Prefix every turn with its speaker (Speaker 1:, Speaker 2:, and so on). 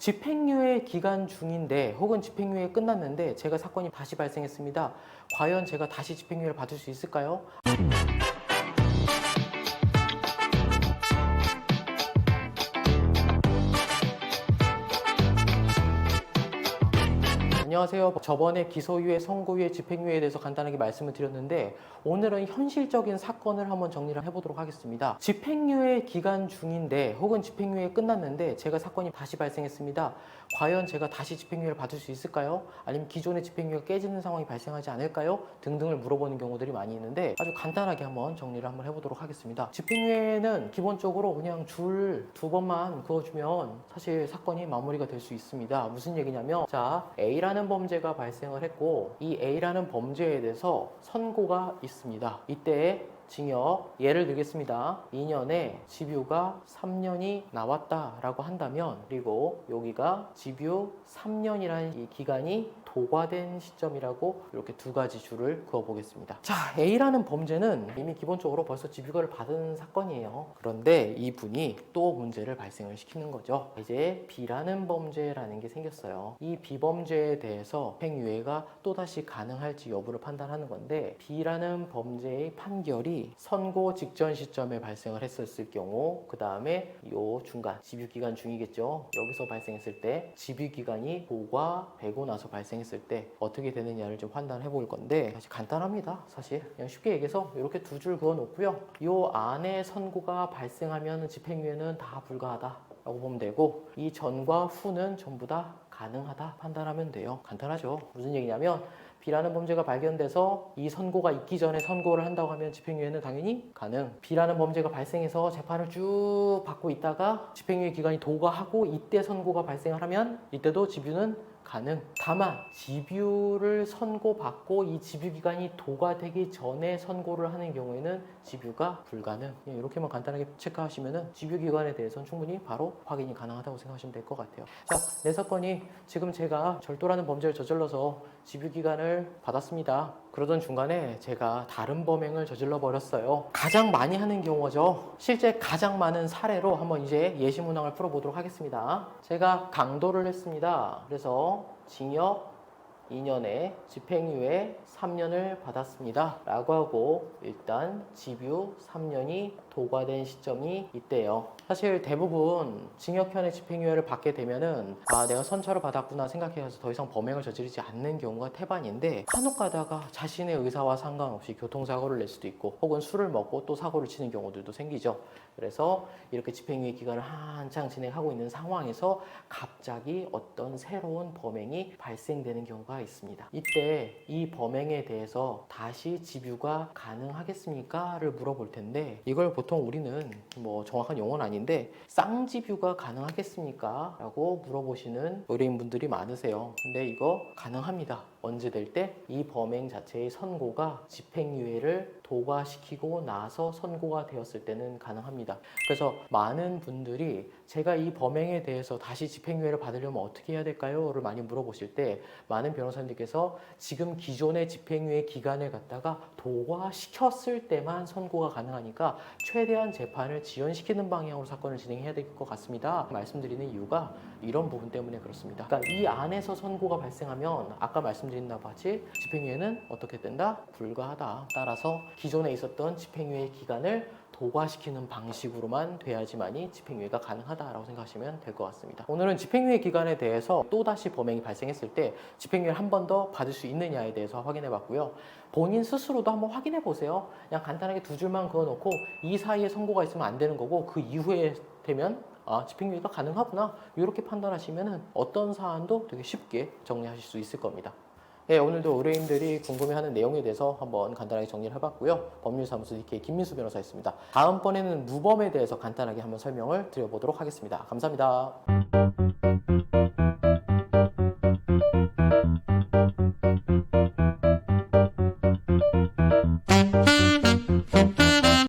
Speaker 1: 집행유예 기간 중인데 혹은 집행유예 끝났는데 제가 사건이 다시 발생했습니다. 과연 제가 다시 집행유예를 받을 수 있을까요? 안녕하세요. 저번에 기소유예, 선고유예, 집행유예에 대해서 간단하게 말씀을 드렸는데 오늘은 현실적인 사건을 한번 정리를 해보도록 하겠습니다. 집행유예 기간 중인데 혹은 집행유예 끝났는데 제가 사건이 다시 발생했습니다. 과연 제가 다시 집행유예를 받을 수 있을까요? 아니면 기존의 집행유예가 깨지는 상황이 발생하지 않을까요? 등등을 물어보는 경우들이 많이 있는데 아주 간단하게 한번 정리를 한번 해보도록 하겠습니다. 집행유예는 기본적으로 그냥 줄 2번만 그어주면 사실 사건이 마무리가 될 수 있습니다. 무슨 얘기냐면 자, A라는 범죄가 발생을 했고 이 A라는 범죄에 대해서 선고가 있습니다. 이때 징역, 예를 들겠습니다. 2년에 집유가 3년이 나왔다라고 한다면, 그리고 여기가 집유 3년이라는 이 기간이 도과된 시점이라고 이렇게 두 가지 줄을 그어 보겠습니다. 자, A라는 범죄는 이미 기본적으로 벌써 집유가를 받은 사건이에요. 그런데 이분이 또 문제를 발생을 시키는 거죠. 이제 B라는 범죄라는 게 생겼어요. 이 B범죄에 대해서 집행유예가 또다시 가능할지 여부를 판단하는 건데, B라는 범죄의 판결이 선고 직전 시점에 발생을 했었을 경우, 그 다음에 요 중간 집유기간 중이겠죠. 여기서 발생했을 때 집유기간이 도과되고 나서 발생했을 때 어떻게 되느냐를 좀 판단해 볼 건데, 사실 간단합니다. 사실 그냥 쉽게 얘기해서 이렇게 두 줄 그어 놓고요. 요 안에 선고가 발생하면 집행유예는 다 불가하다 라고 보면 되고, 이 전과 후는 전부 다 가능하다 판단하면 돼요. 간단하죠. 무슨 얘기냐면 B라는 범죄가 발견돼서 이 선고가 있기 전에 선고를 한다고 하면 집행유예는 당연히 가능. B라는 범죄가 발생해서 재판을 쭉 받고 있다가 집행유예 기간이 도과하고 이때 선고가 발생을 하면 이때도 집유는 가능. 다만 집유를 선고받고 이 집유기간이 도과되기 전에 선고를 하는 경우에는 집유가 불가능. 이렇게만 간단하게 체크하시면 집유기간에 대해서는 충분히 바로 확인이 가능하다고 생각하시면 될 것 같아요. 자, 내 사건이 지금 제가 절도라는 범죄를 저질러서 집유기간을 받았습니다. 그러던 중간에 제가 다른 범행을 저질러 버렸어요. 가장 많이 하는 경우죠. 실제 가장 많은 사례로 한번 이제 예시 문항을 풀어보도록 하겠습니다. 제가 강도를 했습니다. 그래서 징역 2년에 집행유예 3년을 받았습니다 라고 하고 일단 집유 3년이 도과된 시점이 있대요. 사실 대부분 징역형의 집행유예를 받게 되면은 내가 선처를 받았구나 생각해서 더 이상 범행을 저지르지 않는 경우가 태반인데, 간혹 가다가 자신의 의사와 상관없이 교통사고를 낼 수도 있고 혹은 술을 먹고 또 사고를 치는 경우들도 생기죠. 그래서 이렇게 집행유예 기간을 한창 진행하고 있는 상황에서 갑자기 어떤 새로운 범행이 발생되는 경우가 있습니다. 이때 이 범행에 대해서 다시 집유가 가능하겠습니까? 를 물어볼 텐데, 이걸 보통 우리는 뭐 정확한 용어는 아닌데 쌍집유가 가능하겠습니까? 라고 물어보시는 의뢰인분들이 많으세요. 근데 이거 가능합니다. 언제 될 때? 이 범행 자체의 선고가 집행유예를 도과시키고 나서 선고가 되었을 때는 가능합니다. 그래서 많은 분들이 제가 이 범행에 대해서 다시 집행유예를 받으려면 어떻게 해야 될까요? 를 많이 물어보실 때 많은 변호사님들께서 지금 기존의 집행유예 기간을 갖다가 도과시켰을 때만 선고가 가능하니까 최대한 재판을 지연시키는 방향으로 사건을 진행해야 될 것 같습니다. 말씀드리는 이유가 이런 부분 때문에 그렇습니다. 그러니까 이 안에서 선고가 발생하면 아까 말씀드린 바와 같이 집행유예는 어떻게 된다? 불가하다. 따라서 기존에 있었던 집행유예 기간을 도과시키는 방식으로만 돼야지만이 집행유예가 가능하다라고 생각하시면 될 것 같습니다. 오늘은 집행유예 기간에 대해서 또다시 범행이 발생했을 때 집행유예를 한 번 더 받을 수 있느냐에 대해서 확인해 봤고요. 본인 스스로도 한번 확인해 보세요. 그냥 간단하게 두 줄만 그어놓고 이 사이에 선고가 있으면 안 되는 거고 그 이후에 되면 집행유예가 가능하구나, 이렇게 판단하시면 어떤 사안도 되게 쉽게 정리하실 수 있을 겁니다. 네, 오늘도 의뢰인들이 궁금해하는 내용에 대해서 한번 간단하게 정리를 해봤고요. 법률사무소 DK 김민수 변호사였습니다. 다음번에는 무범에 대해서 간단하게 한번 설명을 드려보도록 하겠습니다. 감사합니다.